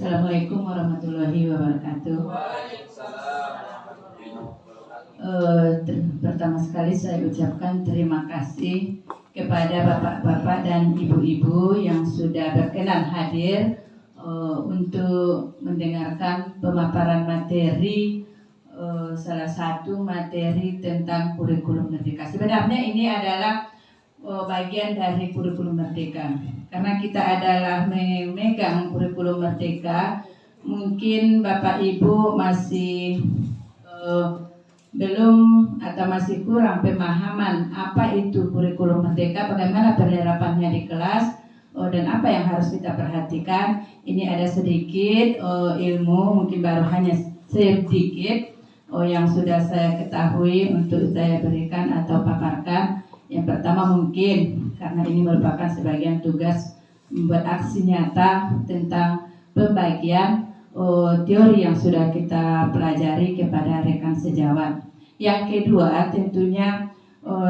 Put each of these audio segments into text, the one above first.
Assalamualaikum warahmatullahi wabarakatuh. Pertama sekali saya ucapkan terima kasih kepada bapak-bapak dan ibu-ibu yang sudah berkenan hadir untuk mendengarkan pemaparan materi, salah satu materi tentang kurikulum merdeka. Sebenarnya ini adalah bagian dari kurikulum merdeka. Karena kita adalah memegang kurikulum merdeka, mungkin Bapak Ibu masih belum atau masih kurang pemahaman apa itu kurikulum merdeka, bagaimana penerapannya di kelas, dan apa yang harus kita perhatikan. Ini ada sedikit ilmu, mungkin baru hanya sedikit yang sudah saya ketahui untuk saya berikan atau paparkan. Yang pertama mungkin karena ini merupakan sebagian tugas membuat aksi nyata tentang pembagian teori yang sudah kita pelajari kepada rekan sejawat. Yang kedua tentunya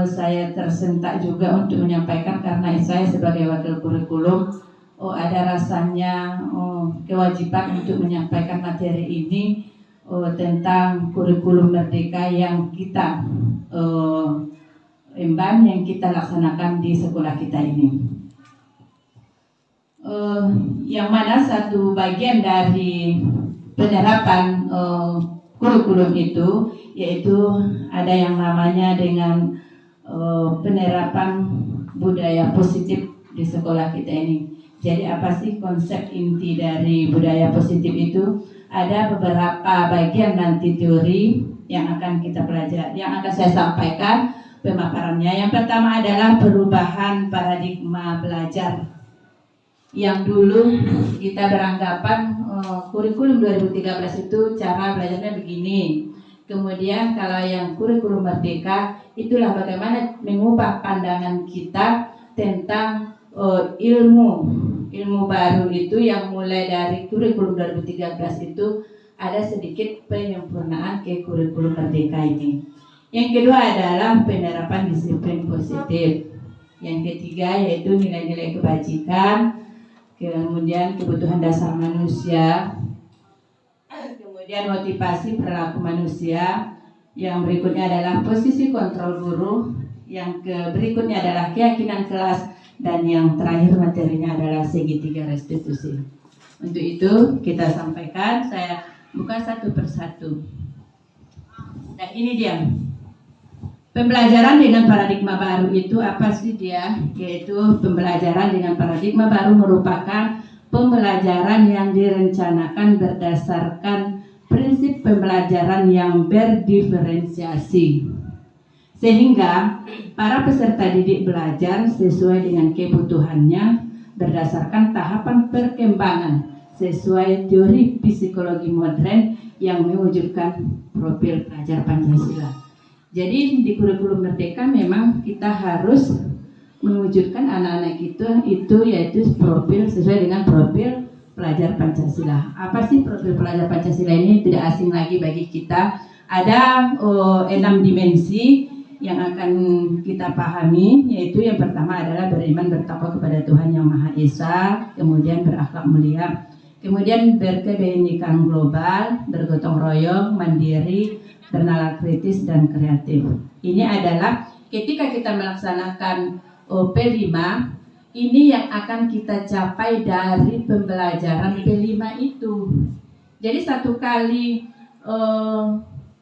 saya tersentak juga untuk menyampaikan karena saya sebagai wakil kurikulum ada rasanya kewajiban untuk menyampaikan materi ini tentang kurikulum merdeka yang kita emban yang kita laksanakan di sekolah kita ini. Yang mana satu bagian dari penerapan kurikulum itu yaitu ada yang namanya dengan penerapan budaya positif di sekolah kita ini. Jadi apa sih konsep inti dari budaya positif itu? Ada beberapa bagian nanti teori yang akan kita pelajari, yang akan saya sampaikan pemaparannya. Yang pertama adalah perubahan paradigma belajar. Yang dulu kita beranggapan kurikulum 2013 itu cara belajarnya begini. Kemudian kalau yang kurikulum merdeka itulah bagaimana mengubah pandangan kita tentang ilmu baru itu yang mulai dari kurikulum 2013 itu ada sedikit penyempurnaan ke kurikulum merdeka ini. Yang kedua adalah penerapan disiplin positif. Yang ketiga yaitu nilai-nilai kebajikan, kemudian kebutuhan dasar manusia, kemudian motivasi perilaku manusia. Yang berikutnya adalah posisi kontrol guru. Yang berikutnya adalah keyakinan kelas. Dan yang terakhir materinya adalah segitiga restitusi. Untuk itu kita sampaikan, saya buka satu persatu. Nah ini dia. Pembelajaran dengan paradigma baru itu apa sih dia? Yaitu pembelajaran dengan paradigma baru merupakan pembelajaran yang direncanakan berdasarkan prinsip pembelajaran yang berdiferensiasi. Sehingga para peserta didik belajar sesuai dengan kebutuhannya berdasarkan tahapan perkembangan sesuai teori psikologi modern yang mewujudkan profil pelajar Pancasila. Jadi di kurikulum merdeka memang kita harus mewujudkan anak-anak kita itu yaitu profil sesuai dengan profil pelajar Pancasila. Apa sih profil pelajar Pancasila ini? Tidak asing lagi bagi kita. Ada 6 dimensi yang akan kita pahami, yaitu yang pertama adalah beriman bertakwa kepada Tuhan Yang Maha Esa, kemudian berakhlak mulia, kemudian berkebinekaan global, bergotong royong, mandiri, bernalar kritis dan kreatif. Ini adalah ketika kita melaksanakan P5, ini yang akan kita capai dari pembelajaran P5 itu. Jadi satu kali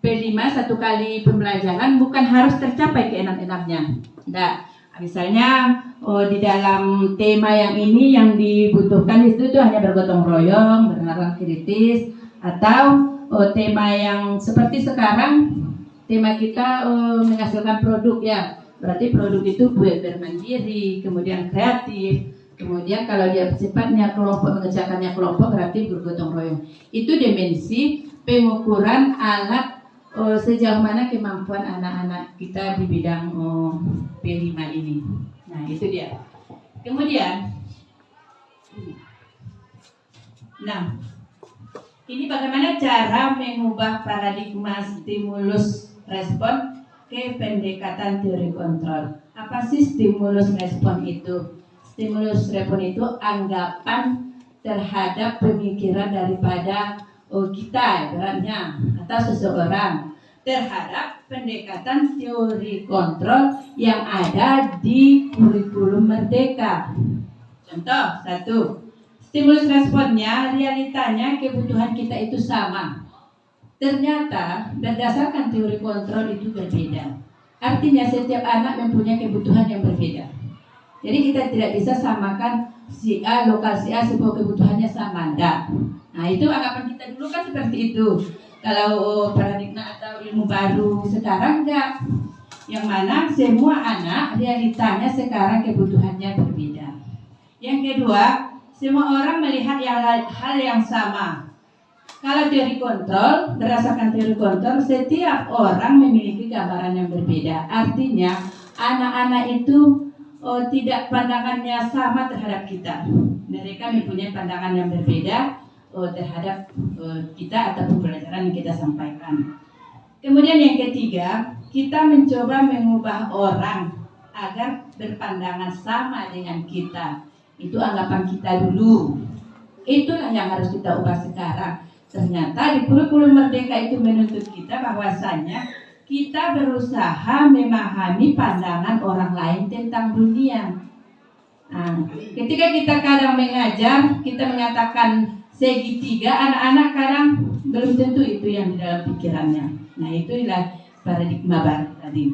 P5, satu kali pembelajaran bukan harus tercapai keenam-enamnya. Nah, misalnya di dalam tema yang ini yang dibutuhkan itu hanya bergotong royong, bernalar kritis, atau tema yang seperti sekarang tema kita menghasilkan produk ya, berarti produk itu bermandiri, kemudian kreatif, kemudian kalau dia sifatnya kelompok, mengerjakannya kelompok berarti bergotong royong. Itu dimensi pengukuran alat sejauh mana kemampuan anak-anak kita di bidang P5 ini. Nah itu dia. Kemudian ini bagaimana cara mengubah paradigma stimulus respon ke pendekatan teori kontrol. Apa sih stimulus respon itu? Stimulus respon itu anggapan terhadap pemikiran daripada kita ibaratnya atau seseorang terhadap pendekatan teori kontrol yang ada di kurikulum Merdeka. Contoh satu, stimulus responnya realitanya kebutuhan kita itu sama. Ternyata berdasarkan teori kontrol itu berbeda. Artinya setiap anak mempunyai kebutuhan yang berbeda. Jadi kita tidak bisa samakan si A, lokal si A, sebuah kebutuhannya sama. Enggak. Nah itu anggapan kita dulu kan seperti itu. Kalau paradigma atau ilmu baru sekarang enggak. Yang mana semua anak realitanya sekarang kebutuhannya berbeda. Yang kedua, semua orang melihat hal yang sama. Kalau teori kontrol, berdasarkan teori kontrol, setiap orang memiliki gambaran yang berbeda. Artinya, anak-anak itu tidak pandangannya sama terhadap kita. Mereka mempunyai pandangan yang berbeda terhadap kita atau pembelajaran yang kita sampaikan. Kemudian yang ketiga, kita mencoba mengubah orang agar berpandangan sama dengan kita. Itu anggapan kita dulu. Itulah yang harus kita ubah sekarang. Ternyata di kurikulum Merdeka itu menuntut kita bahwasanya kita berusaha memahami pandangan orang lain tentang dunia. Nah, ketika kita kadang mengajar, kita mengatakan segitiga, anak-anak kadang belum tentu itu yang di dalam pikirannya. Nah, itulah paradigma baru tadi.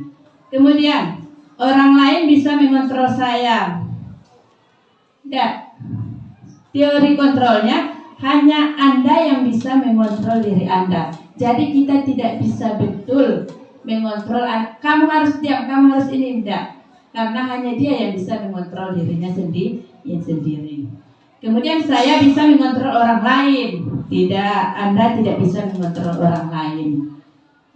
Kemudian, orang lain bisa mengontrol saya. Tidak. Teori kontrolnya hanya Anda yang bisa mengontrol diri Anda. Jadi kita tidak bisa betul mengontrol, kamu harus diam, kamu harus ini, tidak. Karena hanya dia yang bisa mengontrol dirinya sendiri. Kemudian saya bisa mengontrol orang lain. Tidak, Anda tidak bisa mengontrol orang lain.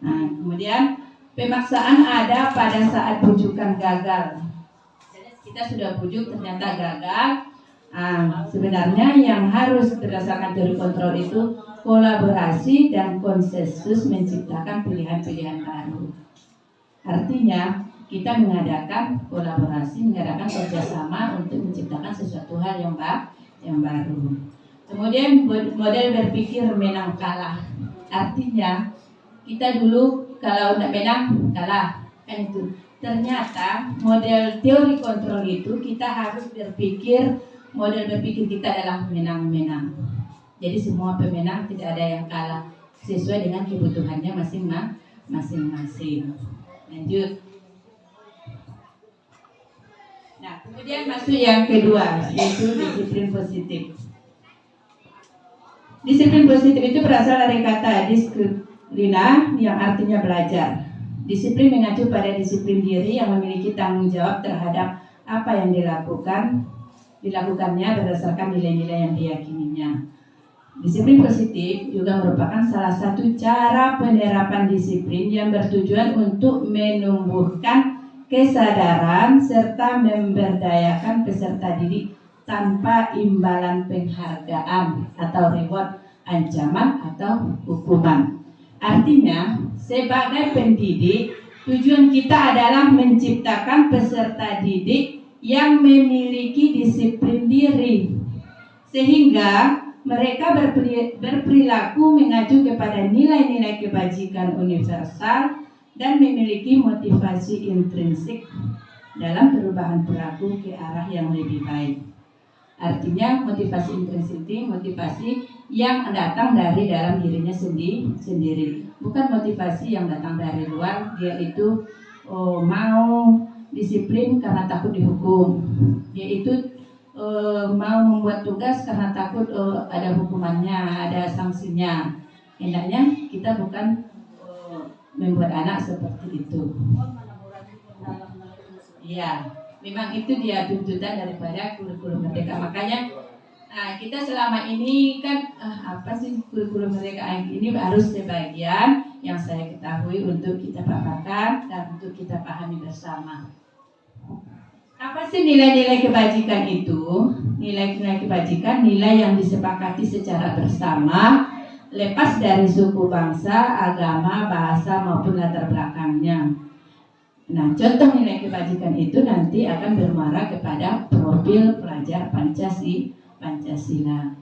Nah, kemudian pemaksaan ada pada saat bujukan gagal. Jadi kita sudah bujuk ternyata gagal. Sebenarnya yang harus berdasarkan teori kontrol itu kolaborasi dan konsensus menciptakan pilihan-pilihan baru. Artinya kita mengadakan kolaborasi, mengadakan kerjasama untuk menciptakan sesuatu hal yang baru. Kemudian model berpikir menang kalah. Artinya kita dulu kalau tidak menang kalah, kan itu. Ternyata model teori kontrol itu kita harus berpikir, model berpikir kita adalah menang-menang. Jadi semua pemenang, tidak ada yang kalah, sesuai dengan kebutuhannya masing-masing. Lanjut. Nah, kemudian masuk yang kedua, yaitu disiplin positif. Disiplin positif itu berasal dari kata disiplina yang artinya belajar. Disiplin mengacu pada disiplin diri yang memiliki tanggung jawab terhadap apa yang dilakukannya berdasarkan nilai-nilai yang diyakininya. Disiplin positif juga merupakan salah satu cara penerapan disiplin yang bertujuan untuk menumbuhkan kesadaran serta memberdayakan peserta didik tanpa imbalan penghargaan atau reward, ancaman atau hukuman. Artinya, sebagai pendidik, tujuan kita adalah menciptakan peserta didik yang memiliki disiplin diri, sehingga mereka berperilaku mengacu kepada nilai-nilai kebajikan universal dan memiliki motivasi intrinsik dalam perubahan perilaku ke arah yang lebih baik. Artinya motivasi intrinsik itu motivasi yang datang dari dalam dirinya sendiri, bukan motivasi yang datang dari luar. Dia itu mau disiplin karena takut dihukum, dia itu mau membuat tugas karena takut ada hukumannya, ada sanksinya. Hendaknya kita bukan membuat anak seperti itu. Iya, memang itu dia tuntutan daripada kurikulum Merdeka. Makanya kita selama ini kan apa sih kurikulum Merdeka ini harus sebagian yang saya ketahui untuk kita paparkan dan untuk kita pahami bersama. Apa sih nilai-nilai kebajikan itu? Nilai-nilai kebajikan, nilai yang disepakati secara bersama, lepas dari suku, bangsa, agama, bahasa maupun latar belakangnya. Nah, contoh nilai kebajikan itu nanti akan bermuara kepada profil pelajar Pancasila.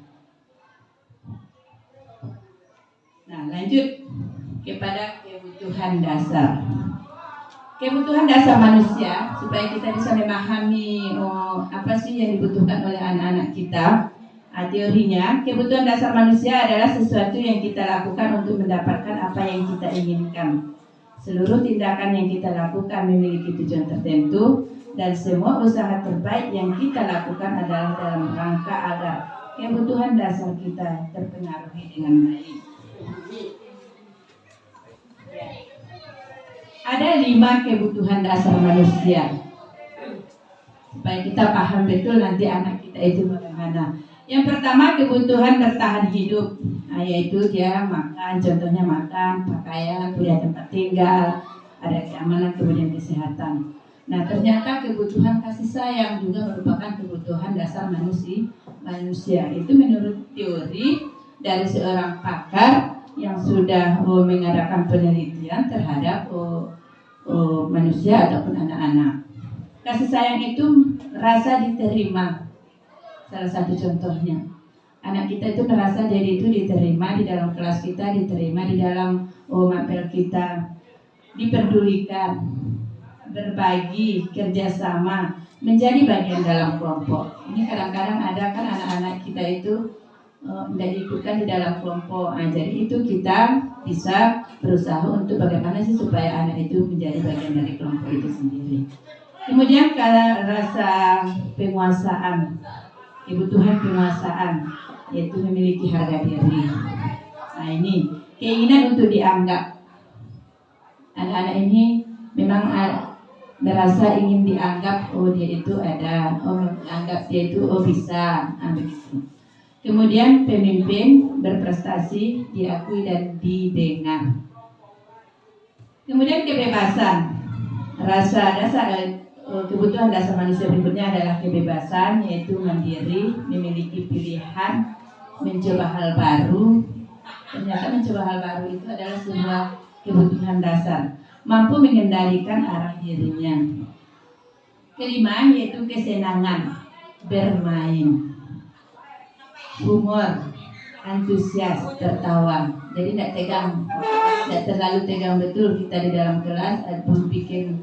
Nah, lanjut kepada kebutuhan dasar. Kebutuhan dasar manusia supaya kita bisa memahami apa sih yang dibutuhkan oleh anak-anak kita. Teorinya, kebutuhan dasar manusia adalah sesuatu yang kita lakukan untuk mendapatkan apa yang kita inginkan. Seluruh tindakan yang kita lakukan memiliki tujuan tertentu, dan semua usaha terbaik yang kita lakukan adalah dalam rangka agar kebutuhan dasar kita terpenuhi dengan baik. Ada 5 kebutuhan dasar manusia. Supaya kita paham betul nanti anak kita itu bagaimana. Yang pertama, kebutuhan bertahan hidup, yaitu dia makan, contohnya makan, pakaian, punya tempat tinggal, ada keamanan, kemudian kesehatan. Nah, ternyata kebutuhan kasih sayang juga merupakan kebutuhan dasar manusia. Itu menurut teori dari seorang pakar yang sudah mengadakan penelitian terhadap manusia ataupun anak-anak. Kasih sayang itu rasa diterima. Salah satu contohnya, anak kita itu merasa dia itu diterima di dalam kelas kita, diterima di dalam mapel kita, diperdulikan, berbagi, kerjasama, menjadi bagian dalam kelompok. Ini kadang-kadang ada kan anak-anak kita itu tidak diikutkan di dalam kelompok. Jadi itu kita bisa berusaha untuk bagaimana sih supaya anak itu menjadi bagian dari kelompok itu sendiri. Kemudian rasa penguasaan, kebutuhan penguasaan, yaitu memiliki harga diri. Nah, ini keinginan untuk dianggap. Anak-anak ini memang merasa ingin dianggap, dia itu ada, anggap dia itu bisa, begitu. Kemudian pemimpin berprestasi, diakui dan didengar. Kemudian kebebasan, rasa dasar, kebutuhan dasar manusia berikutnya adalah kebebasan, yaitu mandiri, memiliki pilihan, mencoba hal baru. Ternyata mencoba hal baru itu adalah sebuah kebutuhan dasar, mampu mengendalikan arah dirinya. Kelima, yaitu kesenangan, bermain, humor, antusias, tertawa. Jadi tidak terlalu tegang betul kita di dalam kelas atau bikin.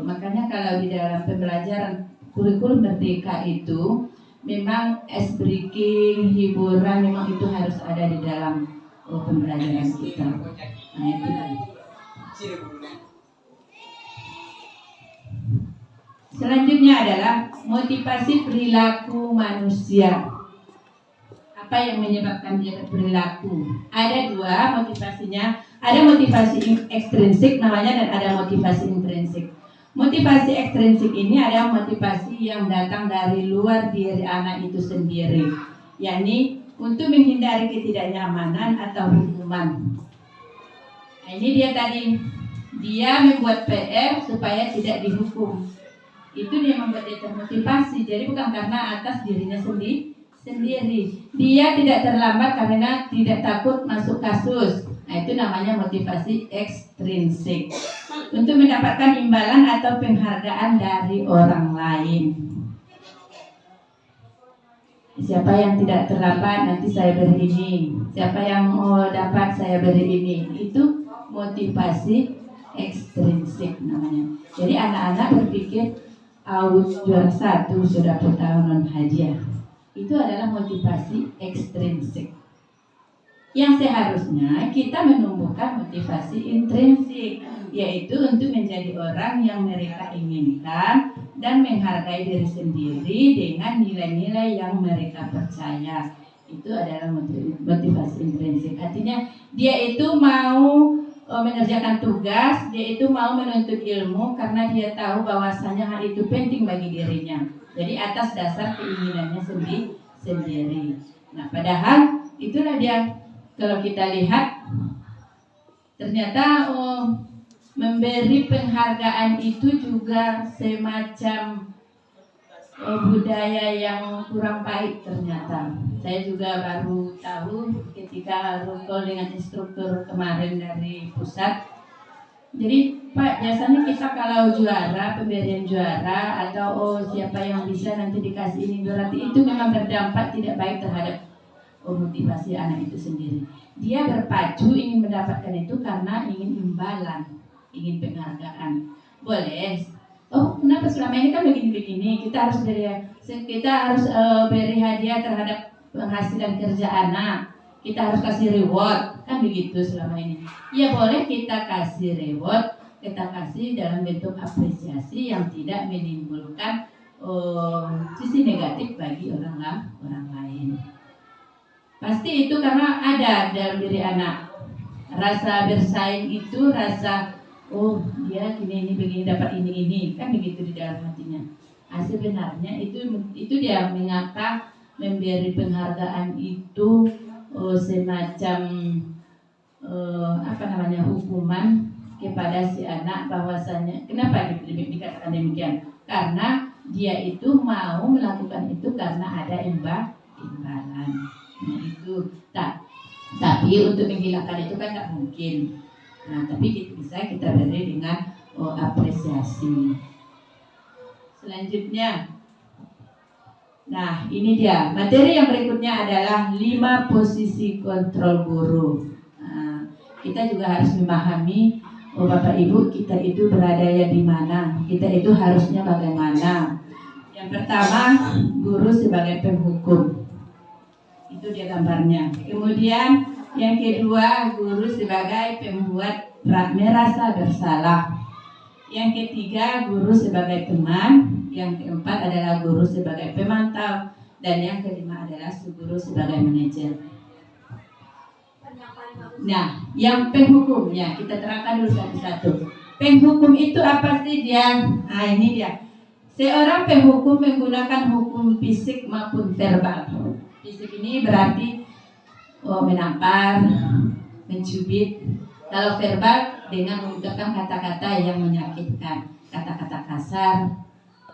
Makanya kalau di dalam pembelajaran kurikulum merdeka itu memang ice breaking, hiburan memang itu harus ada di dalam pembelajaran kita. Nah, itu kan. Selanjutnya adalah motivasi perilaku manusia. Apa yang menyebabkan dia berperilaku? Ada 2 motivasinya. Ada motivasi ekstrinsik namanya dan ada motivasi intrinsik. Motivasi ekstrinsik ini adalah motivasi yang datang dari luar diri anak itu sendiri, yakni untuk menghindari ketidaknyamanan atau hukuman. Nah, ini dia tadi, dia membuat PR supaya tidak dihukum. Itu dia membuat dia termotivasi. Jadi bukan karena atas dirinya sendiri. Dia tidak terlambat karena tidak takut masuk kasus. Nah, itu namanya motivasi ekstrinsik. Untuk mendapatkan imbalan atau penghargaan dari orang lain. Siapa yang tidak terlambat nanti saya beri ini. Siapa yang mau dapat saya beri ini. Itu motivasi ekstrinsik namanya. Jadi anak-anak berpikir juara 1 sudah pertahunan hadiah. Itu adalah motivasi ekstrinsik. Yang seharusnya kita menumbuhkan motivasi intrinsik, yaitu untuk menjadi orang yang mereka inginkan dan menghargai diri sendiri dengan nilai-nilai yang mereka percaya. Itu adalah motivasi intrinsik. Artinya dia itu mau mengerjakan tugas, dia itu mau menuntut ilmu karena dia tahu bahwasanya hal itu penting bagi dirinya. Jadi atas dasar keinginannya sendiri. Nah, padahal itulah dia, kalau kita lihat ternyata memberi penghargaan itu juga semacam budaya yang kurang baik ternyata. Saya juga baru tahu ketika rukul dengan instruktur kemarin dari pusat. Jadi Pak, biasanya kita kalau juara, pemberian juara atau siapa yang bisa nanti dikasih ini, berarti itu memang berdampak tidak baik terhadap motivasi anak itu sendiri. Dia berpacu ingin mendapatkan itu karena ingin imbalan, ingin penghargaan. Boleh. Oh, kenapa selama ini kan begini-begini? Kita harus beri hadiah terhadap penghasilan kerja anak. Kita harus kasih reward, kan begitu selama ini. Ya boleh kita kasih reward, kita kasih dalam bentuk apresiasi yang tidak menimbulkan sisi negatif bagi orang lain. Pasti itu karena ada dalam diri anak rasa bersaing itu, rasa dia ini begini dapat ini kan begitu di dalam hatinya. Sebenarnya itu dia mengapa memberi penghargaan itu semacam hukuman kepada si anak, bahwasanya kenapa dikatakan demikian? Karena dia itu mau melakukan itu karena ada imbalan. Nah, itu tapi untuk menghilangkan itu kan nggak mungkin. Nah, tapi bisa kita beri dengan apresiasi. Selanjutnya, nah ini dia materi yang berikutnya adalah 5 posisi kontrol guru. Nah, kita juga harus memahami Bapak Ibu, kita itu berada di mana, kita itu harusnya bagaimana. Yang pertama, guru sebagai penghukum. Itu dia gambarnya. Kemudian yang kedua, guru sebagai pembuat merasa bersalah. Yang ketiga, guru sebagai teman. Yang keempat adalah guru sebagai pemantau. Dan yang kelima adalah guru sebagai manajer. Nah, yang penghukumnya kita terangkan dulu satu-satu. Penghukum itu apa sih dia? Nah, ini dia. Seorang penghukum menggunakan hukum fisik maupun verbal. Fisik ini berarti menampar, mencubit. Kalau verbal dengan menggunakan kata-kata yang menyakitkan, kata-kata kasar,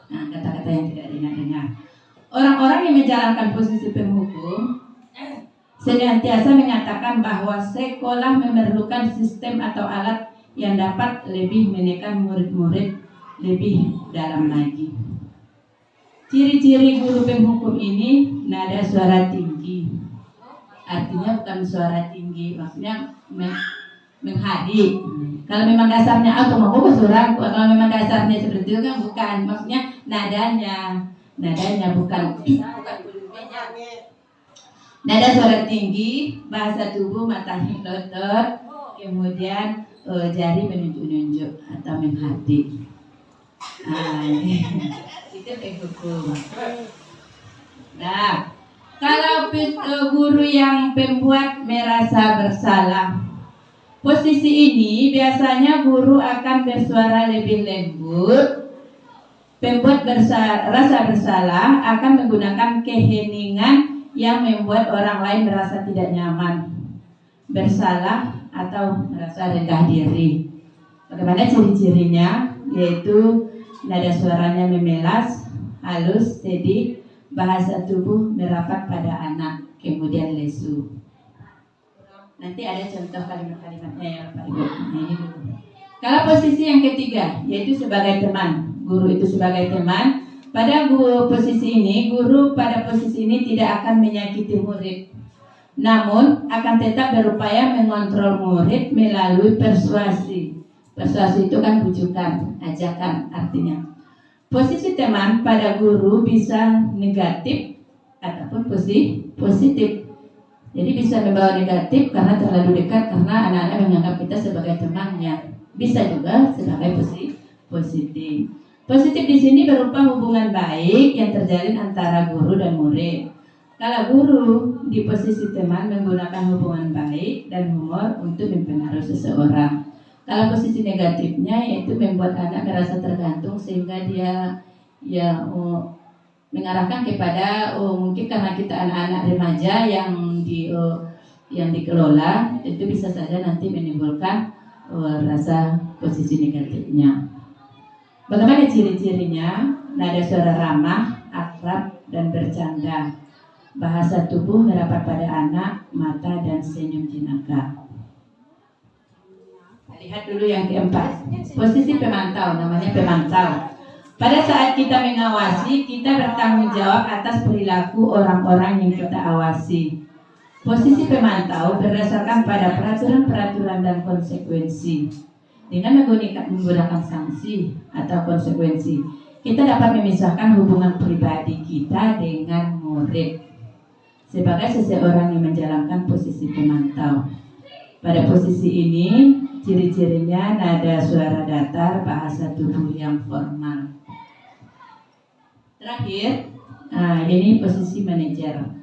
kata-kata yang tidak didengar. Orang-orang yang menjalankan posisi penghukum senantiasa mengatakan bahwa sekolah memerlukan sistem atau alat yang dapat lebih menekan murid-murid lebih dalam lagi. Ciri-ciri guru penghukum ini nada suara tinggi. Artinya bukan suara tinggi, maksudnya menghadik. Kalau memang dasarnya suara, kalau memang dasarnya seperti itu kan bukan, maksudnya nadanya bukan nada suara tinggi, bahasa tubuh matanya melotot, kemudian jari menunjuk-nunjuk atau menghadik. Itu penghukum. Nah, kalau guru yang pembuat merasa bersalah, posisi ini biasanya guru akan bersuara lebih lembut. Pembuat rasa bersalah akan menggunakan keheningan yang membuat orang lain merasa tidak nyaman, bersalah atau merasa rendah diri. Bagaimana ciri-cirinya? Yaitu nada suaranya memelas, halus, steady, bahasa tubuh merapat pada anak, kemudian lesu. Nanti ada contoh kalimat-kalimatnya ya Bapak Ibu. Nah, ini dulu. Kalau posisi yang ketiga, yaitu sebagai teman, guru itu sebagai teman. Pada posisi ini, guru pada posisi ini tidak akan menyakiti murid, namun akan tetap berupaya mengontrol murid melalui persuasi. Persuasi itu kan bujukan, ajakan artinya. Posisi teman pada guru bisa negatif ataupun positif. Jadi bisa membawa negatif karena terlalu dekat, karena anak-anak menganggap kita sebagai temannya. Bisa juga sebagai positif. Positif di sini berupa hubungan baik yang terjalin antara guru dan murid. Kalau guru di posisi teman menggunakan hubungan baik dan humor untuk mempengaruhi seseorang. Kalau posisi negatifnya yaitu membuat anak merasa tergantung sehingga dia mengarahkan kepada mungkin karena kita anak-anak remaja yang dikelola, itu bisa saja nanti menimbulkan rasa posisi negatifnya. Bagaimana ciri-cirinya? Nada suara ramah, akrab dan bercanda. Bahasa tubuh merapat pada anak, mata dan senyum jenaka. Lihat dulu yang keempat, posisi pemantau, namanya pemantau. Pada saat kita mengawasi, kita bertanggung jawab atas perilaku orang-orang yang kita awasi. Posisi pemantau berdasarkan pada peraturan-peraturan dan konsekuensi. Dengan menggunakan sanksi atau konsekuensi, kita dapat memisahkan hubungan pribadi kita dengan murid sebagai seseorang yang menjalankan posisi pemantau. Pada posisi ini, ciri-cirinya nada suara datar, bahasa tubuh yang formal. Terakhir, ini posisi manajer.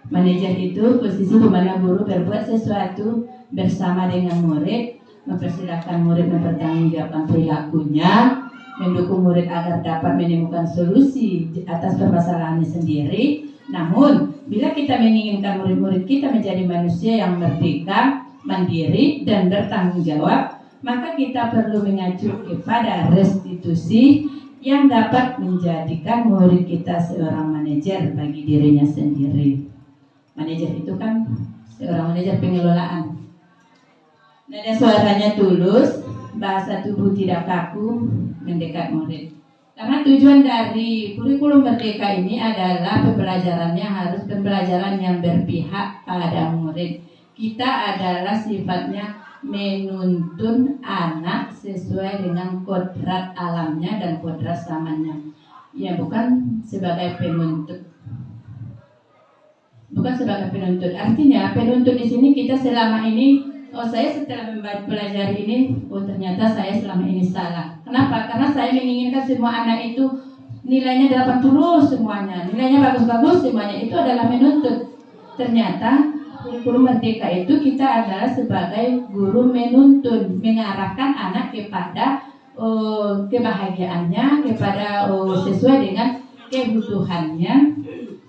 Manajer itu posisi di mana guru berbuat sesuatu bersama dengan murid, mempersilahkan murid mempertanggungjawabkan perilakunya, mendukung murid agar dapat menemukan solusi atas permasalahannya sendiri. Namun, bila kita menginginkan murid-murid kita menjadi manusia yang merdeka, mandiri, dan bertanggung jawab, maka kita perlu mengacu kepada restitusi yang dapat menjadikan murid kita seorang manajer bagi dirinya sendiri. Manajer itu kan seorang manajer pengelolaan. Nada suaranya tulus, bahasa tubuh tidak kaku, mendekat murid. Karena tujuan dari kurikulum merdeka ini adalah pembelajarannya harus pembelajaran yang berpihak pada murid. Kita adalah sifatnya menuntun anak sesuai dengan kodrat alamnya dan kodrat zamannya. Ya, bukan sebagai penuntut. Bukan sebagai penuntut. Artinya penuntut di sini kita selama ini, saya setelah belajar ini, ternyata saya selama ini salah. Kenapa? Karena saya menginginkan semua anak itu nilainya 80 semuanya, nilainya bagus-bagus semuanya. Itu adalah menuntut. Ternyata kurikulum merdeka itu kita adalah sebagai guru menuntun, mengarahkan anak kepada kebahagiaannya, kepada sesuai dengan kebutuhannya,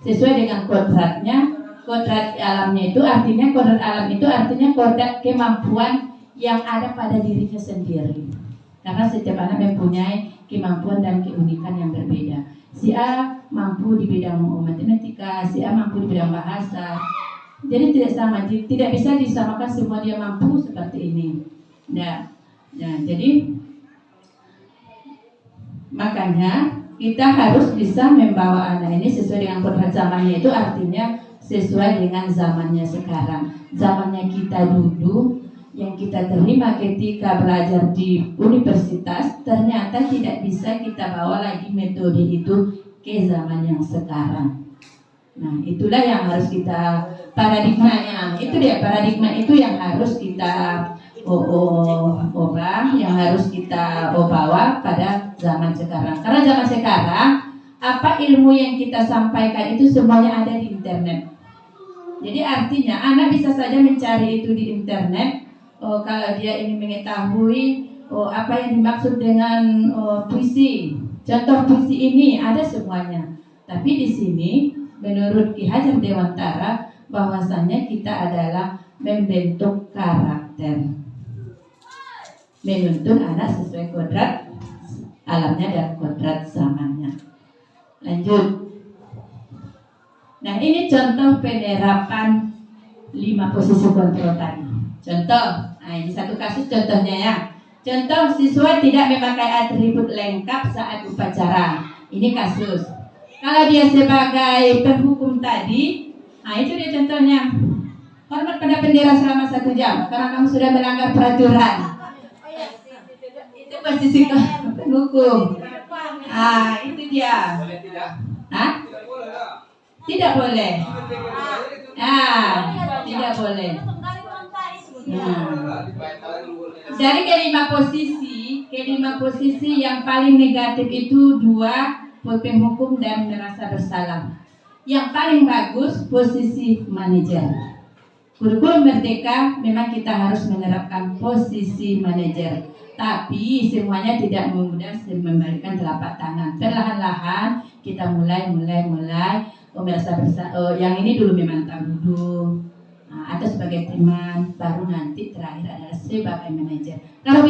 sesuai dengan kodratnya. Kodrat alamnya itu artinya, kodrat alam itu artinya kodrat kemampuan yang ada pada dirinya sendiri. Karena setiap anak mempunyai kemampuan dan keunikan yang berbeda. Si A mampu di bidang matematika, si A mampu di bidang bahasa. Jadi tidak sama, tidak bisa disamakan semua dia mampu seperti ini. Nah, jadi makanya kita harus bisa membawa anak ini sesuai dengan kodrat zamannya, itu artinya sesuai dengan zamannya sekarang. Zamannya kita dulu yang kita terima ketika belajar di universitas, ternyata tidak bisa kita bawa lagi metode itu ke zaman yang sekarang. Nah, itulah yang harus kita, paradigmanya itu dia, paradigma itu yang harus kita ubah, yang harus kita bawa pada zaman sekarang. Karena zaman sekarang apa ilmu yang kita sampaikan itu semuanya ada di internet. Jadi artinya anak bisa saja mencari itu di internet. Kalau dia ingin mengetahui apa yang dimaksud dengan puisi, contoh puisi ini ada semuanya. Tapi di sini menurut Ki Hajar Dewantara bahwasanya kita adalah membentuk karakter, menuntun anak sesuai kodrat alamnya dan kodrat zamannya. Lanjut. Nah, ini contoh penerapan 5 posisi kontrol tadi. Contoh, nah ini satu kasus contohnya ya. Contoh, siswa tidak memakai atribut lengkap saat upacara. Ini kasus. Kalau dia sebagai penghukum tadi, nah itu dia contohnya. Hormat pada bendera selama 1 jam karena kamu sudah melanggar peraturan. Itu posisi penghukum. Ah, itu dia. Hah? Tidak boleh. Tidak boleh. Dari kelima posisi yang paling negatif itu 2, penghukum dan merasa bersalah. Yang paling bagus posisi manajer. Kurikulum merdeka memang kita harus menerapkan posisi manajer. Tapi semuanya tidak mudah memberikan telapak tangan. Perlahan-lahan kita mulai merasa bersalah. Yang ini dulu memantau dulu, atau sebagai teman, baru nanti terakhir adalah sebagai manajer. Kalau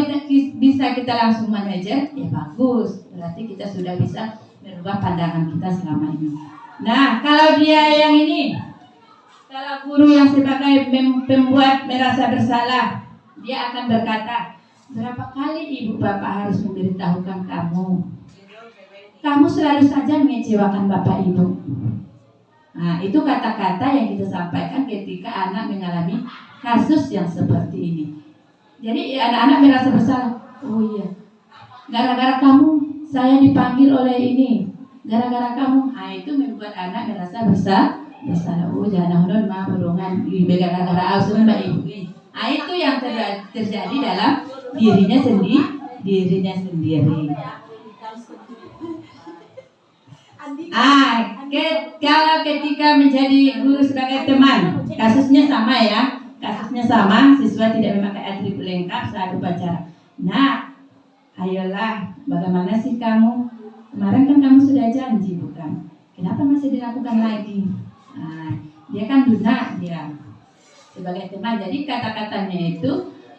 bisa kita langsung manajer, ya bagus. Berarti kita sudah bisa merubah pandangan kita selama ini. Nah, kalau dia yang ini, kalau guru yang sebagai pembuat merasa bersalah, dia akan berkata, berapa kali ibu bapak harus memberitahukan kamu? Kamu selalu saja mengecewakan bapak ibu. Nah, itu kata-kata yang kita sampaikan ketika anak mengalami kasus yang seperti ini. Jadi anak-anak merasa bersalah. Oh iya, gara-gara kamu saya dipanggil oleh ini. Gara-gara kamu, nah itu membuat anak merasa bersalah. Oh jangan non mah perungan gara-gara ausum mbak ibu. Nah itu yang terjadi dalam dirinya sendiri. Kalau ketika menjadi guru sebagai teman, kasusnya sama ya. Kasusnya sama, siswa tidak memakai atribut lengkap saat upacara. Nah, ayolah, bagaimana sih kamu? Kemarin kan kamu sudah janji, bukan? Kenapa masih dilakukan lagi? Nah, dia kan lunak dia sebagai teman. Jadi kata-katanya itu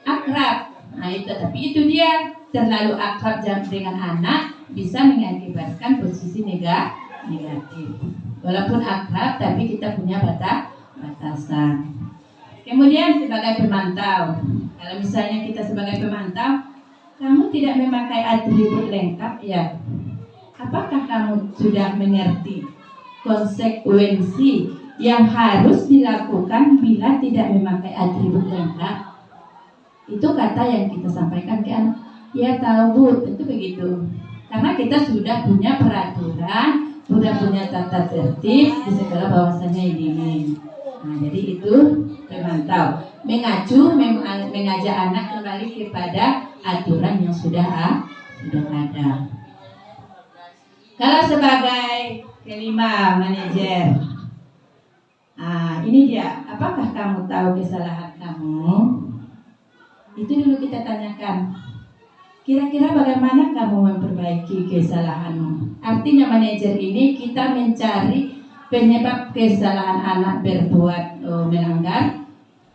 akrab. Nah, tapi itu dia terlalu akrab dengan anak bisa mengakibatkan posisi negatif. Walaupun akrab, tapi kita punya batasan. Kemudian sebagai pemantau, kalau misalnya kita sebagai pemantau, kamu tidak memakai atribut lengkap, ya. Apakah kamu sudah mengerti konsekuensi yang harus dilakukan bila tidak memakai atribut lengkap? Itu kata yang kita sampaikan ke anak. Ya tahu Bu, tentu begitu. Karena kita sudah punya peraturan, sudah punya tata tertib di sekolah bahwasanya ini. Nah, jadi itu pemantau, mengajak anak kembali kepada aturan yang sudah ada. Kalau sebagai kelima manajer, ini dia. Apakah kamu tahu kesalahan kamu? Itu dulu kita tanyakan. Kira-kira bagaimana kamu memperbaiki kesalahanmu? Artinya manajer ini kita mencari penyebab kesalahan anak berbuat melanggar,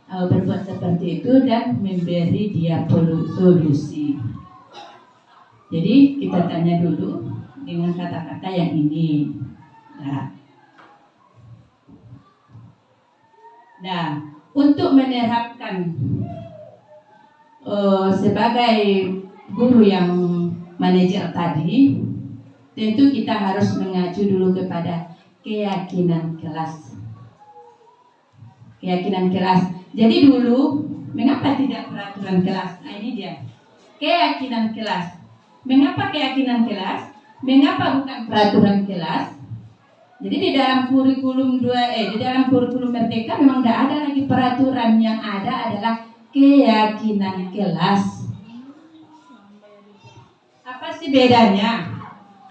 berbuat seperti itu dan memberi dia solusi. Jadi kita tanya dulu dengan kata-kata yang ini. Nah, untuk menerapkan sebagai guru yang manajer tadi, tentu kita harus mengacu dulu kepada keyakinan kelas. Jadi dulu, mengapa tidak peraturan kelas? Nah ini dia, keyakinan kelas. Mengapa keyakinan kelas? Mengapa bukan peraturan kelas? Jadi di dalam kurikulum Merdeka memang tidak ada lagi peraturan, yang ada adalah keyakinan kelas. Apa sih bedanya?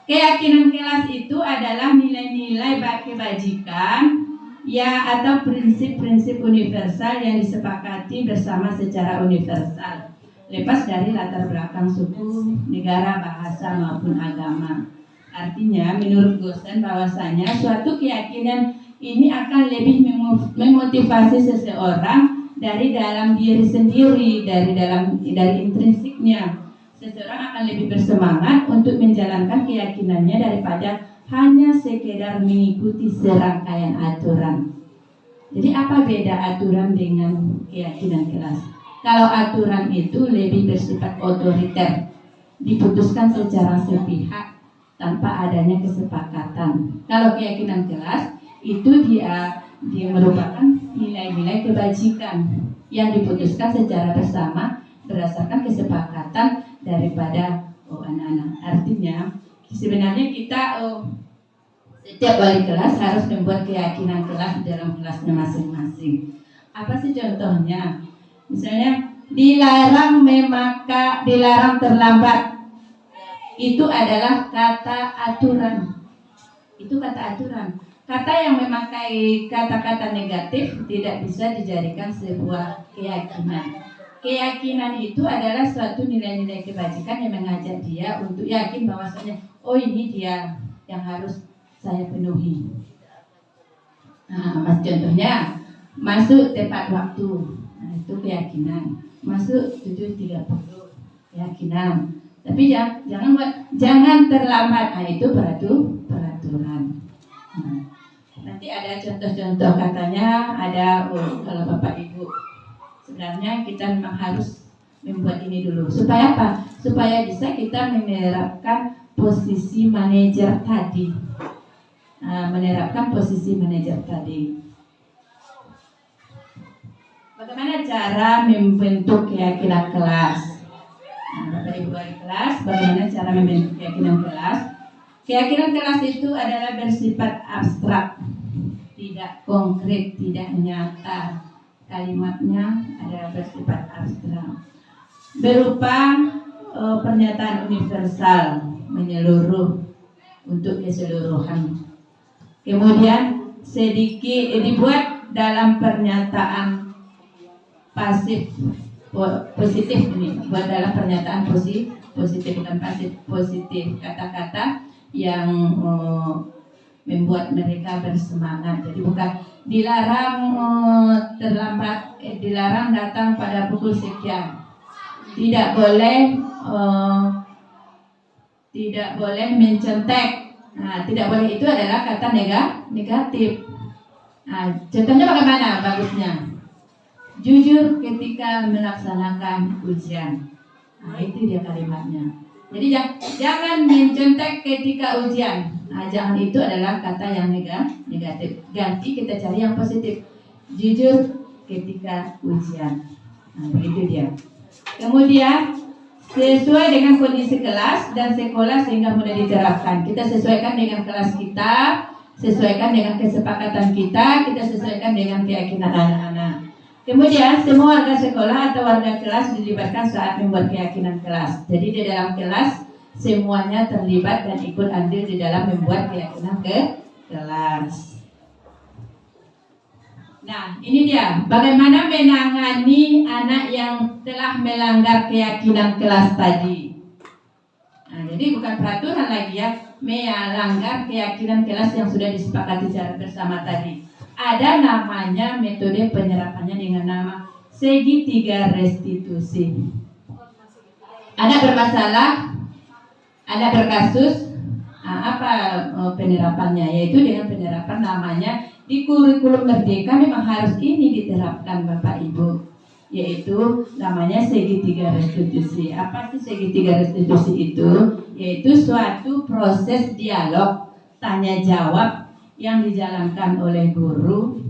Keyakinan kelas itu adalah nilai-nilai kebajikan ya atau prinsip-prinsip universal yang disepakati bersama secara universal, lepas dari latar belakang suku, negara, bahasa maupun agama. Artinya menurut Gosen bahwasanya suatu keyakinan ini akan lebih memotivasi seseorang dari dalam diri sendiri, dari intrinsiknya. Seseorang akan lebih bersemangat untuk menjalankan keyakinannya daripada hanya sekedar mengikuti serangkaian aturan. Jadi apa beda aturan dengan keyakinan kelas? Kalau aturan itu lebih bersifat otoriter, diputuskan secara sepihak tanpa adanya kesepakatan. Kalau keyakinan kelas itu dia merupakan nilai-nilai kebajikan yang diputuskan secara bersama berdasarkan kesepakatan daripada anak-anak. Artinya sebenarnya kita setiap wali kelas harus membuat keyakinan kelas dalam kelasnya masing-masing. Apa sih contohnya? Misalnya dilarang terlambat. Itu adalah kata aturan. Itu kata aturan. Kata yang memakai kata-kata negatif tidak bisa dijadikan sebuah keyakinan. Keyakinan itu adalah suatu nilai-nilai kebajikan yang mengajak dia untuk yakin bahwasanya ini dia yang harus saya penuhi. Nah, contohnya masuk tepat waktu. Nah, itu keyakinan. Masuk 7.30 keyakinan. Tapi jangan terlambat. Nah, itu peraturan. Nah, nanti ada contoh-contoh katanya ada kalau Bapak Ibu. Sebenarnya kita memang harus membuat ini dulu. Supaya apa? Supaya bisa kita menerapkan posisi manajer tadi. menerapkan posisi manajer tadi. Bagaimana cara membentuk keyakinan kelas? Bapak Ibu wali kelas, bagaimana cara membentuk keyakinan kelas? Keyakinan kelas itu adalah bersifat abstrak, tidak konkret, tidak nyata. Kalimatnya adalah bersifat abstrak, berupa pernyataan universal, menyeluruh untuk keseluruhan. Kemudian sedikit dibuat dalam pernyataan pasif positif ini, buat dalam pernyataan positif dan pasif positif, kata-kata yang membuat mereka bersemangat. Jadi bukan dilarang terlambat, dilarang datang pada pukul sekian, tidak boleh mencontek. Tidak boleh itu adalah kata negatif. Contohnya bagaimana bagusnya? Jujur ketika melaksanakan ujian. Itu dia kalimatnya. Jadi jangan mencontek ketika ujian. Jangan, itu adalah kata yang negatif. Ganti, kita cari yang positif. Jujur ketika ujian. Begitu dia. Kemudian sesuai dengan kondisi kelas dan sekolah sehingga mudah diterapkan. Kita sesuaikan dengan kelas kita, sesuaikan dengan kesepakatan kita sesuaikan dengan keyakinan anak-anak. Kemudian semua warga sekolah atau warga kelas dilibatkan saat membuat keyakinan kelas. Jadi di dalam kelas semuanya terlibat dan ikut andil di dalam membuat keyakinan kelas. Nah, ini dia bagaimana menangani anak yang telah melanggar keyakinan kelas tadi. Jadi bukan peraturan lagi ya, melanggar keyakinan kelas yang sudah disepakati secara bersama tadi. Ada namanya metode penyerapannya dengan nama segitiga restitusi. Ada bermasalah, ada berkasus. Apa penerapannya? Yaitu dengan penerapan namanya di kurikulum Merdeka memang harus ini diterapkan Bapak Ibu, yaitu namanya segitiga restitusi. Apa sih segitiga restitusi itu? Yaitu suatu proses dialog tanya jawab yang dijalankan oleh guru,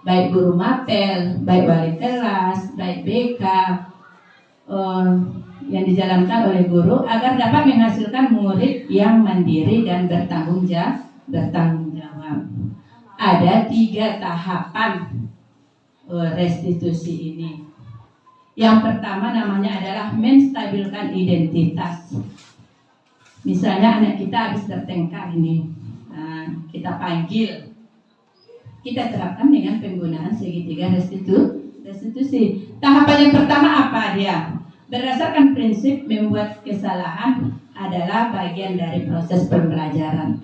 baik guru mapel, baik wali kelas, baik BK, yang dijalankan oleh guru agar dapat menghasilkan murid yang mandiri dan bertanggung jawab. Ada 3 tahapan restitusi ini. Yang pertama namanya adalah menstabilkan identitas. Misalnya anak kita habis bertengkar ini, kita panggil, kita terapkan dengan penggunaan segitiga restitusi. Tahapan yang pertama apa dia? Berdasarkan prinsip membuat kesalahan adalah bagian dari proses pembelajaran.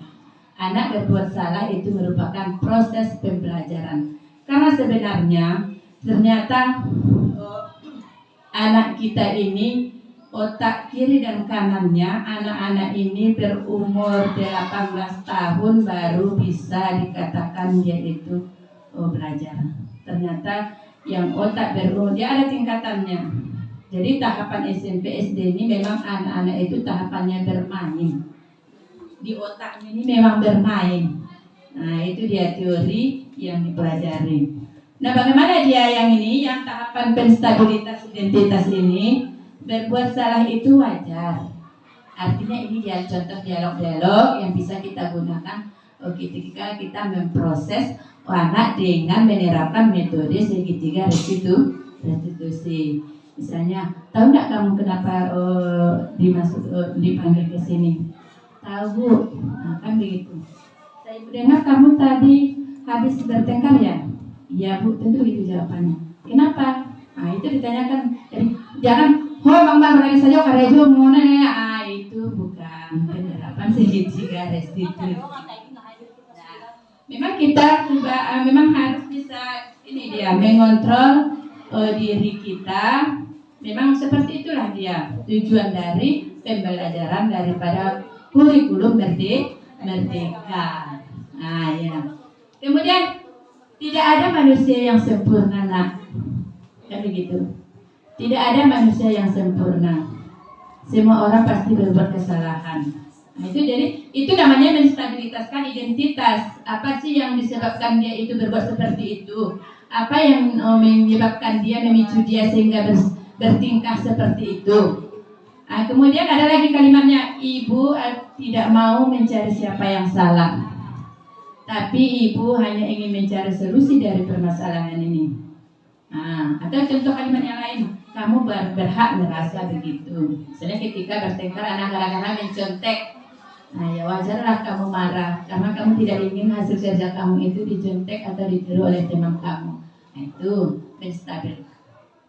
Anak berbuat salah itu merupakan proses pembelajaran. Karena sebenarnya ternyata anak kita ini otak kiri dan kanannya, anak-anak ini berumur 18 tahun baru bisa dikatakan dia itu belajar. Ternyata yang otak berumur, dia ada tingkatannya. Jadi tahapan SMP SD ini memang anak-anak itu tahapannya bermain. Di otaknya ini memang bermain. Nah, itu dia teori yang dipelajari. Nah, bagaimana dia yang ini, yang tahapan penstabilitas identitas ini? Berbuat salah itu wajar. Artinya ini dia contoh dialog-dialog yang bisa kita gunakan ketika kita memproses anak dengan menerapkan metode segitiga restitusi. Misalnya, tahu nggak kamu kenapa dipanggil ke sini? Tahu Bu, kan begitu. Saya dengar kamu tadi habis bertengkar ya? Iya Bu, tentu itu jawabannya. Kenapa? Itu ditanyakan. Jadi, jangan bang lagi saja karejo mone. Itu bukan penerapan segitiga restitusi. Memang kita memang harus bisa ini dia mengontrol diri kita. Memang seperti itulah dia tujuan dari pembelajaran daripada kurikulum Merdeka. Ya. Kemudian tidak ada manusia yang sempurna, nak. Kan begitu. Tidak ada manusia yang sempurna. Semua orang pasti berbuat kesalahan. Nah, itu namanya menstabilitaskan identitas. Apa sih yang disebabkan dia itu berbuat seperti itu? Apa yang menyebabkan dia, memicu dia sehingga bertingkah seperti itu? Nah, kemudian ada lagi kalimatnya, ibu tidak mau mencari siapa yang salah, tapi ibu hanya ingin mencari solusi dari permasalahan ini. Nah, atau contoh kalimat yang lain, kamu berhak merasa begitu. Misalnya ketika bertengkar anak kadang-kadang mencontek, nah ya wajarlah kamu marah karena kamu tidak ingin hasil kerja kamu itu dicontek atau ditiru oleh teman kamu. Nah, itu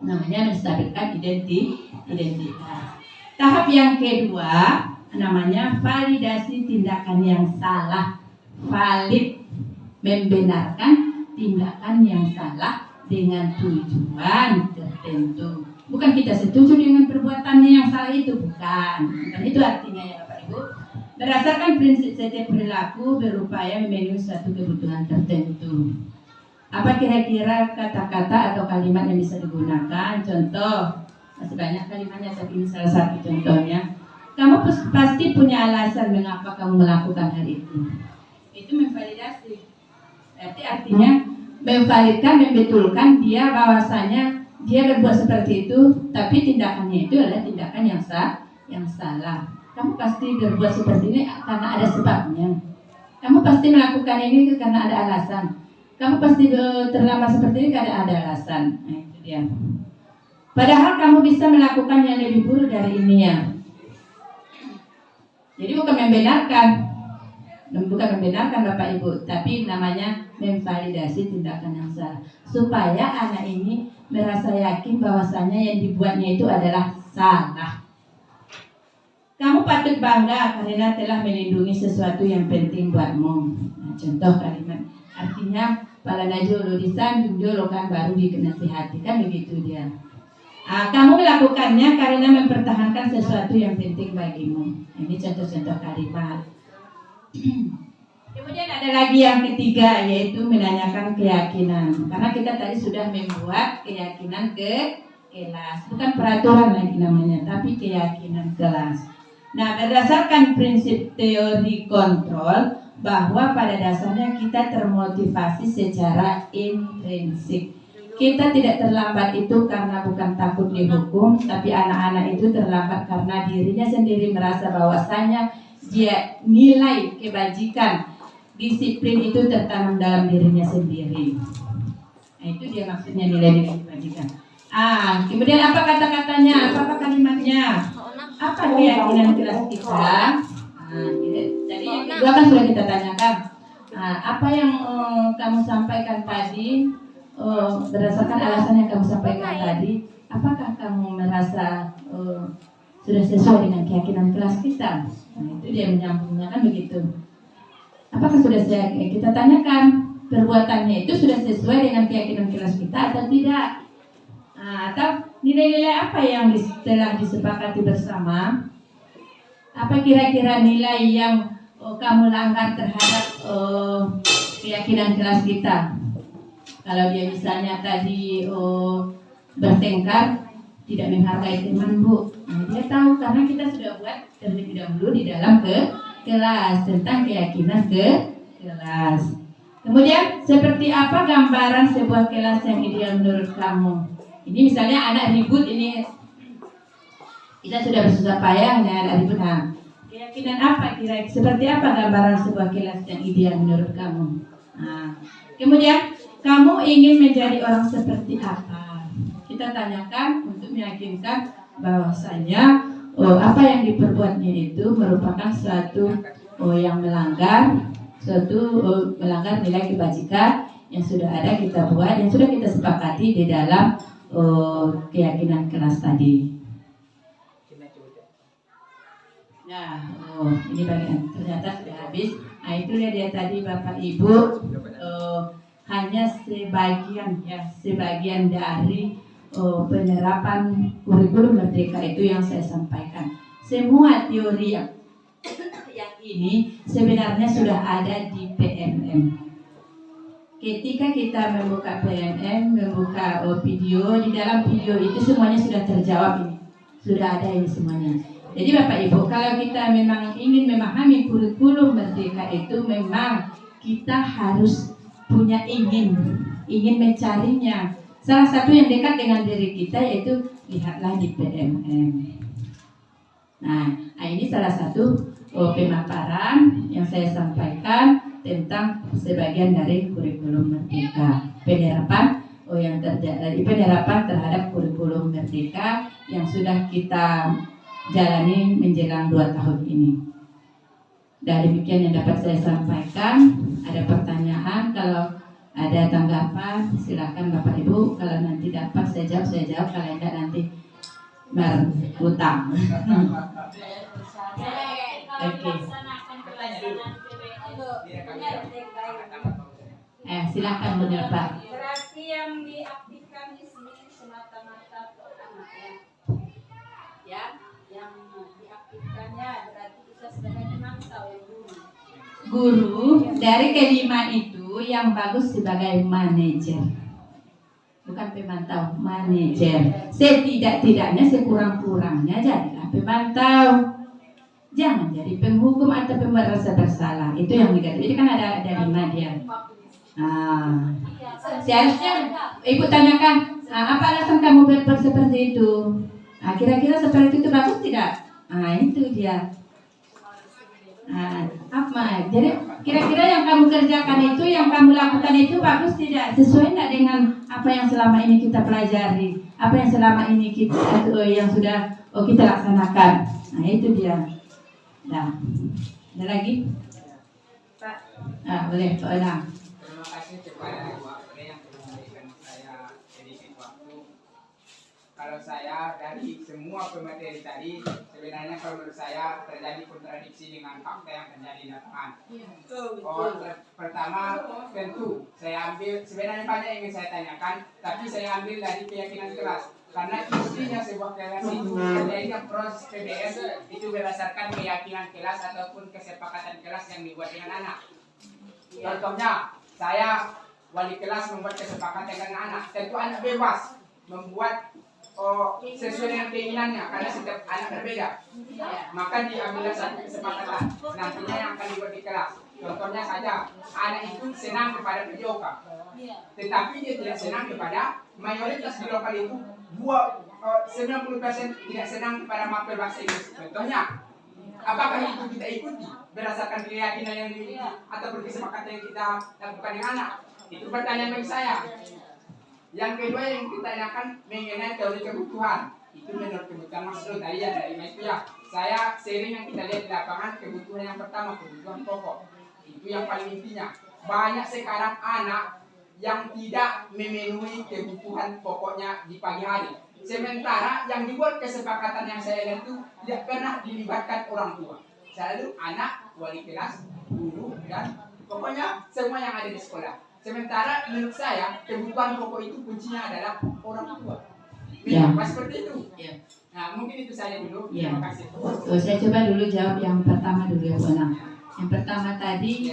namanya menstabilkan identitas. Tahap yang kedua namanya validasi tindakan yang salah. Valid, membenarkan tindakan yang salah dengan tujuan tertentu. Bukan kita setuju dengan perbuatannya yang salah itu, bukan. Dan itu artinya ya Bapak Ibu. Berdasarkan prinsip setiap perilaku berupaya memenuhi suatu kebutuhan tertentu. Apa kira-kira kata-kata atau kalimat yang bisa digunakan? Contoh, masih banyak kalimatnya tapi ini salah satu contohnya. Kamu pasti punya alasan mengapa kamu melakukan hal itu. Itu memvalidasi. Berarti artinya memvalidkan, membetulkan dia bahwasanya dia berbuat seperti itu, tapi tindakannya itu adalah tindakan yang salah. Kamu pasti berbuat seperti ini karena ada sebabnya. Kamu pasti melakukan ini karena ada alasan. Kamu pasti terlambat seperti ini karena ada alasan. Nah, itu dia. Padahal kamu bisa melakukan yang lebih buruk dari ini ya. Jadi bukan membenarkan Bapak Ibu, tapi namanya memvalidasi tindakan yang salah. Supaya anak ini merasa yakin bahwasanya yang dibuatnya itu adalah salah. Kamu patut bangga karena telah melindungi sesuatu yang penting buatmu. Nah, contoh kalimat, artinya pala najolo disanjung jolo kan baru dinasihati, kan begitu dia. Kamu melakukannya karena mempertahankan sesuatu yang penting bagimu. Ini contoh-contoh kalimat. Kemudian ada lagi yang ketiga, yaitu menanyakan keyakinan. Karena kita tadi sudah membuat keyakinan ke kelas, bukan peraturan lagi namanya, tapi keyakinan kelas. Nah, berdasarkan prinsip teori kontrol, bahwa pada dasarnya kita termotivasi secara intrinsik. Kita tidak terlambat itu karena bukan takut dihukum, tapi anak-anak itu terlambat karena dirinya sendiri merasa bahwasanya dia nilai kebajikan, disiplin itu tertanam dalam dirinya sendiri. Nah, itu dia maksudnya nilai-nilai kebajikan. Kemudian apa kata-katanya, apa kalimatnya, apa keyakinan kelas kita? Tadi yang kedua kan sudah kita tanyakan. Apa yang kamu sampaikan tadi, berdasarkan alasan yang kamu sampaikan tadi, apakah kamu merasa sudah sesuai dengan keyakinan kelas kita? Nah, itu dia menyambungnya kan begitu. Apakah sudah kita tanyakan perbuatannya itu sudah sesuai dengan keyakinan kelas kita atau tidak? Atau nilai-nilai apa yang telah disepakati bersama? Apa kira-kira nilai yang kamu langgar terhadap keyakinan kelas kita? Kalau dia misalnya tadi bertengkar, tidak menghargai teman Bu, nah, dia tahu karena kita sudah buat terlebih dahulu di dalam kelas tentang keyakinan kelas. Kemudian seperti apa gambaran sebuah kelas yang ideal menurut kamu? Ini misalnya anak ribut, ini kita sudah bersusah payah dengan anak ribut. Nah, keyakinan apa kira-kira? Seperti apa gambaran sebuah kelas yang ideal menurut kamu? Nah, kemudian kamu ingin menjadi orang seperti apa? Kita tanyakan untuk meyakinkan bahwasanya apa yang diperbuatnya itu merupakan suatu yang melanggar nilai kebajikan yang sudah ada kita buat, yang sudah kita sepakati di dalam keyakinan kelas tadi. Nah, ini bagian ternyata sudah habis. Nah, itu dia tadi Bapak Ibu, hanya sebagian dari penerapan kurikulum merdeka itu yang saya sampaikan. Semua teori yang ini sebenarnya sudah ada di PNM. Ketika kita membuka PNM, membuka video, di dalam video itu semuanya sudah terjawab ini. Sudah ada ini semuanya. Jadi Bapak Ibu, kalau kita memang ingin memahami kurikulum merdeka itu, memang kita harus punya ingin mencarinya. Salah satu yang dekat dengan diri kita yaitu lihatlah di PMM. Nah, ini salah satu pemaparan yang saya sampaikan tentang sebagian dari kurikulum merdeka. Penerapan terhadap kurikulum merdeka yang sudah kita jalani menjelang 2 tahun ini. Dan demikian yang dapat saya sampaikan. Ada pertanyaan, kalau ada tanggapan silakan Bapak Ibu. Kalau nanti dapat saya jawab. Kalau enggak nanti berutang. Oke. Silakan mendapat. Berarti yang diaktifkan di sini semata-mata anak ya, yang diaktifkannya berarti kita sebagai pemantau ya Guru dari kelima itu yang bagus sebagai manajer, bukan pemantau, manajer. Setidak-tidaknya, sekurang-kurangnya jadilah pemantau. Jangan jadi penghukum atau pemerasa bersalah. Itu yang negatif. Jadi kan ada 5 dia. Seharusnya Ibu tanyakan, apa alasan kamu berbuat seperti itu? Kira-kira seperti itu bagus tidak? Itu dia. Jadi kira-kira yang kamu kerjakan itu, yang kamu lakukan itu bagus tidak? Sesuai tidak dengan apa yang selama ini kita pelajari? Apa yang selama ini yang sudah kita laksanakan? Itu dia. Nah, ada lagi? Pak. Boleh, Pak Elang. Terima kasih kepada Ibu Apri yang telah memberikan saya sedikit waktu. Kalau saya dari semua pemateri tadi, sebenarnya kalau menurut saya terjadi kontradiksi dengan fakta yang terjadi di lapangan. Pertama, tentu saya ambil, sebenarnya banyak yang ingin saya tanyakan, tapi saya ambil dari keyakinan kelas. Karena intinya sebuah kelas itu, adanya proses PBS itu berdasarkan keyakinan kelas ataupun kesepakatan kelas yang dibuat dengan anak. Contohnya, saya wali kelas membuat kesepakatan dengan anak, tentu anak bebas membuat sesuai dengan keinginannya karena setiap anak berbeda. Maka diambil satu kesepakatan nantinya yang akan dibuat di kelas. Contohnya saja, anak itu senang kepada PJOK, tetapi dia tidak senang kepada mayoritas di lokal itu. 90% tidak senang kepada mapel bahasa Inggris. Contohnya, apakah itu kita ikuti berdasarkan keyakinan yang dimiliki atau kesepakatan yang kita lakukan dengan anak? Itu pertanyaan bagi saya. Yang kedua yang ditanyakan mengenai teori kebutuhan. Itu menurut kebutuhan maksud tadi ya dari itu ya. Saya sering yang kita lihat di lapangan, kebutuhan yang pertama kebutuhan pokok. Itu yang paling intinya. Banyak sekarang anak yang tidak memenuhi kebutuhan pokoknya di pagi hari. Sementara yang dibuat kesepakatan yang saya lihat itu tidak pernah dilibatkan orang tua. Selalu anak, wali kelas, guru, dan pokoknya semua yang ada di sekolah. Sementara menurut saya kebutuhan pokok itu kuncinya adalah orang tua. Memang seperti itu. Nah, mungkin itu saja dulu. Terima kasih. Saya coba dulu jawab yang pertama dulu ya Bu Anang. Yang pertama tadi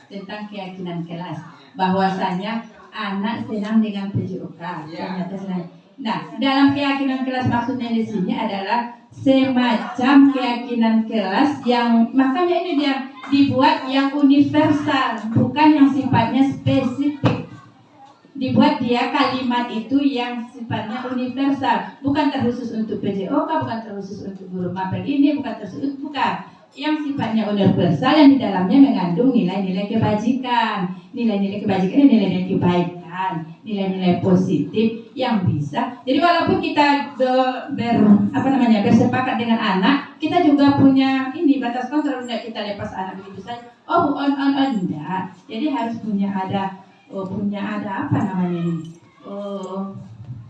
tentang keyakinan kelas, bahwasanya anak senang dengan PJOK. Ternyata senang. Nah, dalam keyakinan kelas maksudnya di sini adalah semacam keyakinan kelas yang makanya ini dia dibuat yang universal, bukan yang sifatnya spesifik. Dibuat dia kalimat itu yang sifatnya universal, bukan terkhusus untuk PJOK, bukan terkhusus untuk guru mapel ini, bukan terkhusus, bukan. Yang sifatnya universal yang di dalamnya mengandung nilai-nilai kebajikan, nilai-nilai kebaikan, nilai-nilai positif yang bisa. Jadi walaupun kita bersepakat dengan anak, kita juga punya ini batas kontrol, enggak kita lepas anak begitu saja. Enggak. Jadi harus punya ada apa namanya ini?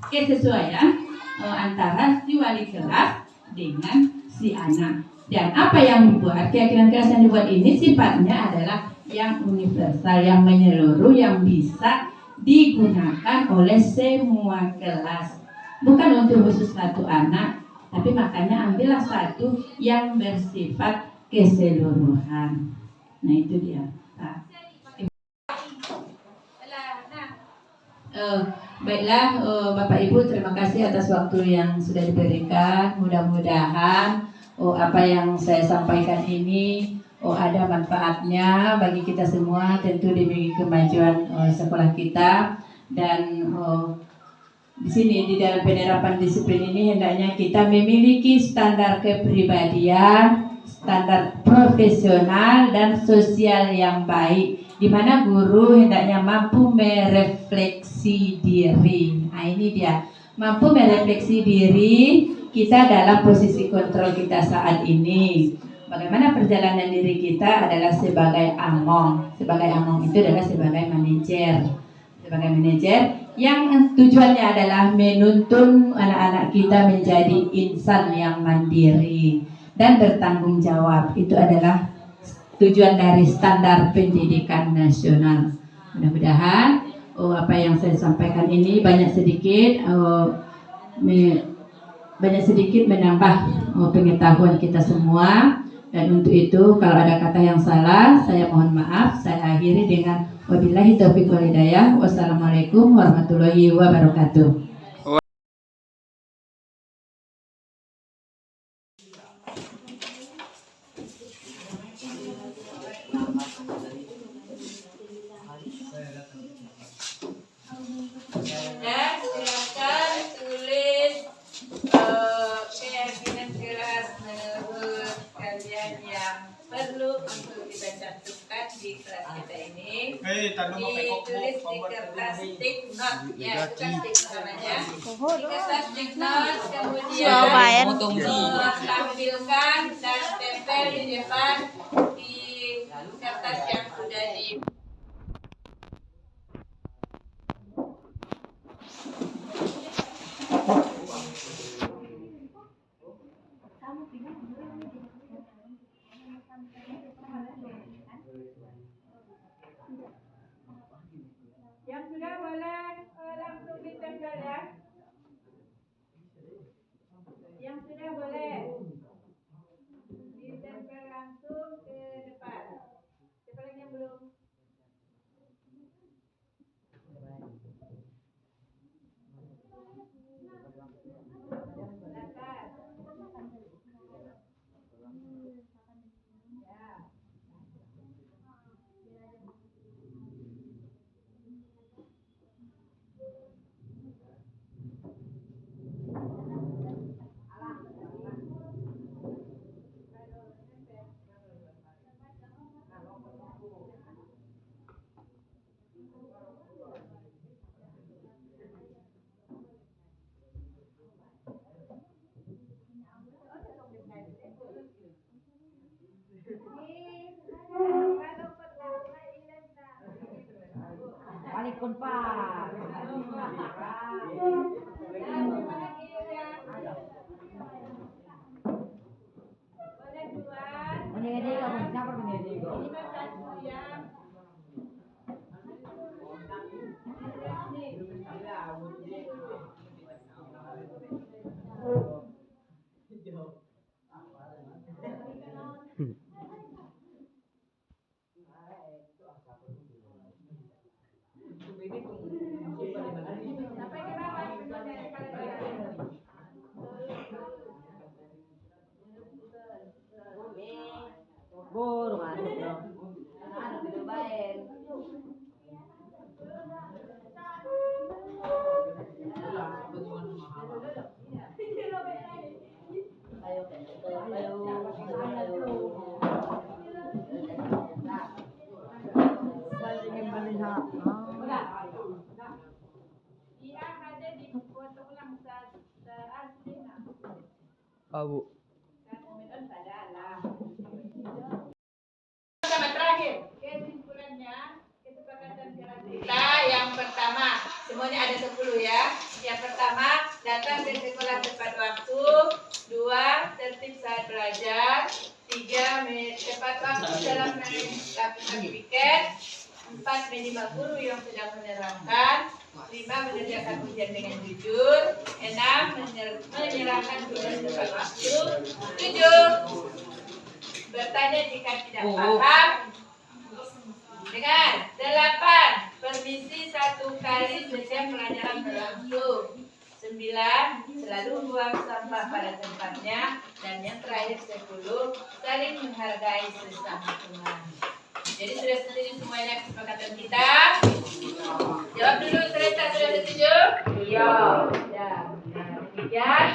Kesesuaian antara si wali kelas dengan si anak. Dan apa yang dibuat, keyakinan kelas yang dibuat ini sifatnya adalah yang universal, yang menyeluruh, yang bisa digunakan oleh semua kelas. Bukan untuk khusus satu anak, tapi makanya ambillah satu yang bersifat keseluruhan. Nah itu dia. Baiklah Bapak Ibu, terima kasih atas waktu yang sudah diberikan. Mudah-mudahan apa yang saya sampaikan ini ada manfaatnya bagi kita semua, tentu demi kemajuan sekolah kita. Dan di sini di dalam penerapan disiplin ini hendaknya kita memiliki standar kepribadian, standar profesional dan sosial yang baik, di mana guru hendaknya mampu merefleksi diri. Nah, ini dia, mampu merefleksi diri kita dalam posisi kontrol kita saat ini. Bagaimana perjalanan diri kita adalah sebagai among. Sebagai among itu adalah sebagai manajer. Sebagai manajer yang tujuannya adalah menuntun anak-anak kita menjadi insan yang mandiri dan bertanggung jawab. Itu adalah tujuan dari standar pendidikan nasional. Mudah-mudahan apa yang saya sampaikan ini banyak sedikit menambah pengetahuan kita semua. Dan untuk itu kalau ada kata yang salah saya mohon maaf. Saya akhiri dengan wabillahi taufiq wal hidayah. Wassalamualaikum warahmatullahi wabarakatuh. Ya, silakan tulis keyakinan keras menurut kalian yang perlu untuk kita cantumkan di kelas kita ini. Ditulis di kertas stick note, ya, bukan stick note namanya. Di kertas stick note, kemudian tampilkan dan tempel di depan di kertas yang sudah di. Yang sudah boleh langsung ditempel ya. Yang sudah boleh ditempel langsung ke depan. Siapa lagi yang belum? Waalaikumsalam Pak. Sama terakhir, kesimpulannya kesepakatan kelas kita yang pertama, semuanya ada 10 ya. Yang pertama, datang ke sekolah tepat waktu. 2, tertib saat belajar. 3, tepat waktu dalam melakukan piket. 4, minimal guru yang sedang menerangkan. 5, mengerjakan ujian dengan jujur. 6, menyerahkan tugas tepat waktu. 7, bertanya jika tidak paham. Dengar. 8, permisi 1 kali setiap pelajaran berlangsung. 9, 9, selalu buang sampah pada tempatnya. Dan yang terakhir 10, saling menghargai sesama teman. Jadi sudah setuju semuanya kesepakatan kita? Jawab dulu, Teresa, sudah setuju? Iya. Ya, nah, demikian.